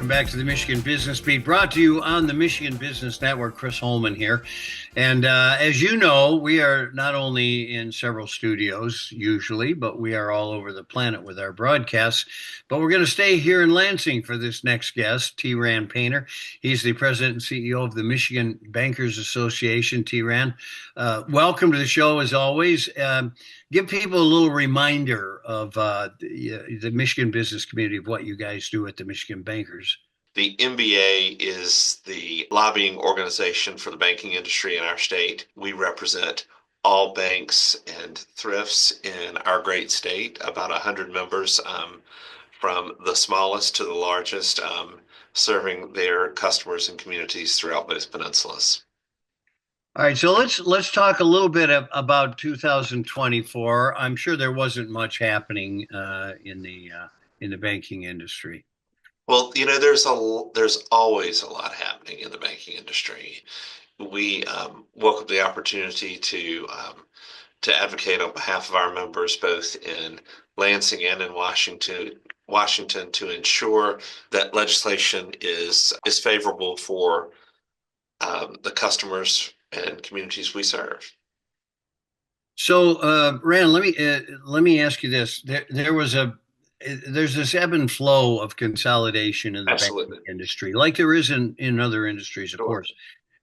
welcome back to the Michigan Business Beat, brought to you on the Michigan Business Network. Chris Holman here. And as you know, we are not only in several studios usually, but we are all over the planet with our broadcasts. But we're going to stay here in Lansing for this next guest, Rann Paynter. He's the president and CEO of the Michigan Bankers Association. Rann, welcome to the show as always. Give people a little reminder of the Michigan business community of what you guys do at the Michigan Bankers. The MBA is the lobbying organization for the banking industry in our state. We represent all banks and thrifts in our great state, about 100 members, from the smallest to the largest, serving their customers and communities throughout both peninsulas. All right, so let's talk a little bit about 2024. I'm sure there wasn't much happening in the banking industry. Well, there's always a lot happening in the banking industry. We welcome the opportunity to advocate on behalf of our members, both in Lansing and in Washington, to ensure that legislation is favorable for the customers and communities we serve. So, Rann, let me ask you this: there's this ebb and flow of consolidation in the Absolutely. banking industry, like there is in other industries, of Sure. course.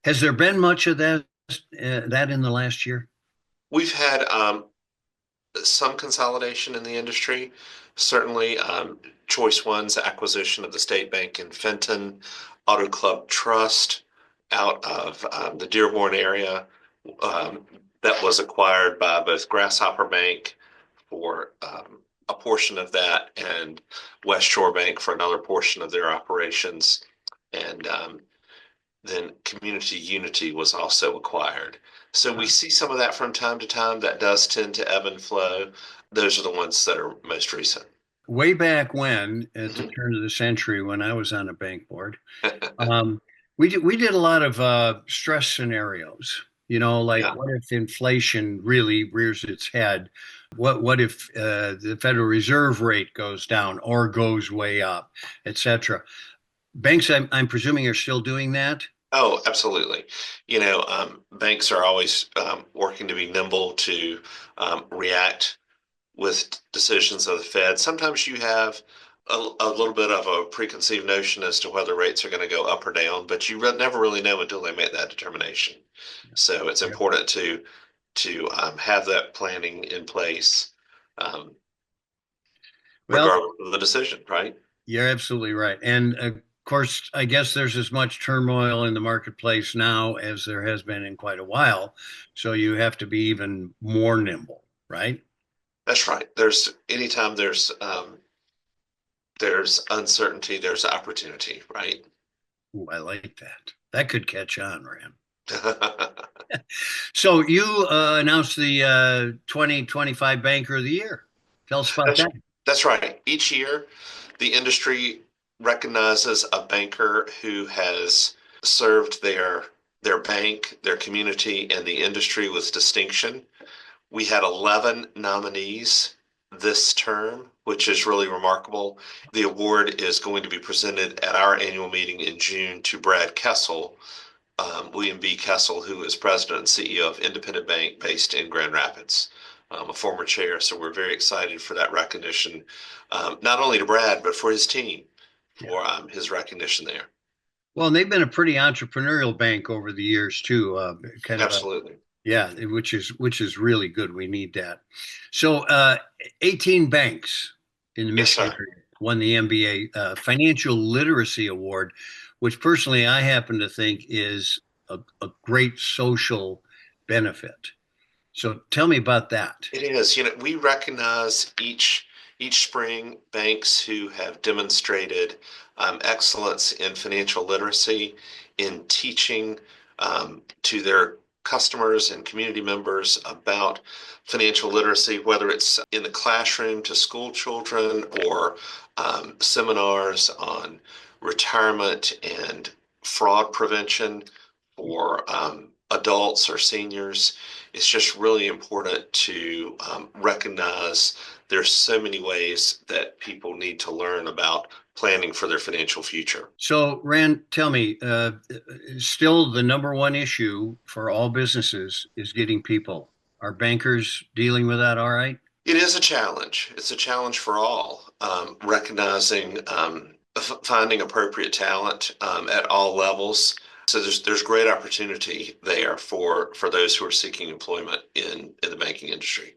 Has there been much of that in the last year? We've had some consolidation in the industry. Certainly, Choice One's acquisition of the State Bank in Fenton, Auto Club Trust out of the Dearborn area, that was acquired by both Grasshopper Bank for a portion of that and West Shore Bank for another portion of their operations. And then Community Unity was also acquired. So we see some of that from time to time. That does tend to ebb and flow. Those are the ones that are most recent. Way back when, at the turn of the century, when I was on a bank board, we did a lot of stress scenarios. Like Yeah. what if inflation really rears its head? What if the Federal Reserve rate goes down or goes way up, etc. Banks, I'm presuming, are still doing that. Oh, absolutely. Banks are always working to be nimble to react with decisions of the Fed. Sometimes you have a little bit of a preconceived notion as to whether rates are going to go up or down, but you never really know until they make that determination. So it's important to have that planning in place, regardless of the decision, right? You're absolutely right. And of course, I guess there's as much turmoil in the marketplace now as there has been in quite a while. So you have to be even more nimble, right? That's right. Anytime there's uncertainty, there's opportunity, right? Ooh, I like that. That could catch on, Rann. So you announced the 2025 Banker of the Year. Tell us about that. That's right. Each year, the industry recognizes a banker who has served their bank, their community, and the industry with distinction. We had 11 nominees this term, which is really remarkable. The award is going to be presented at our annual meeting in June to Brad Kessel, William B. Kessel, who is president and CEO of Independent Bank based in Grand Rapids, a former chair. So we're very excited for that recognition, not only to Brad, but for his team, for his recognition there. Well, and they've been a pretty entrepreneurial bank over the years too. Absolutely. Yeah, which is really good. We need that. So, 18 banks in the Michigan area won the MBA Financial Literacy Award, which personally I happen to think is a great social benefit. So tell me about that. It is. We recognize each spring banks who have demonstrated excellence in financial literacy, in teaching to their customers and community members about financial literacy, whether it's in the classroom to school children or seminars on retirement and fraud prevention for adults or seniors. It's just really important to recognize there's so many ways that people need to learn about planning for their financial future. So, Rann, tell me, still the number one issue for all businesses is getting people. Are bankers dealing with that all right? It is a challenge. It's a challenge for all, recognizing finding appropriate talent at all levels. So there's great opportunity there for those who are seeking employment in the banking industry.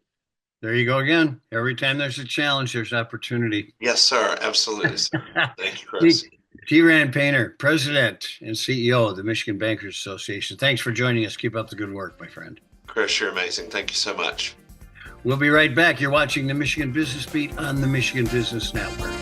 There you go again. Every time there's a challenge, there's opportunity. Yes, sir. Absolutely, sir. Thank you, Chris. Rann Paynter, President and CEO of the Michigan Bankers Association. Thanks for joining us. Keep up the good work, my friend. Chris, you're amazing. Thank you so much. We'll be right back. You're watching the Michigan Business Beat on the Michigan Business Network.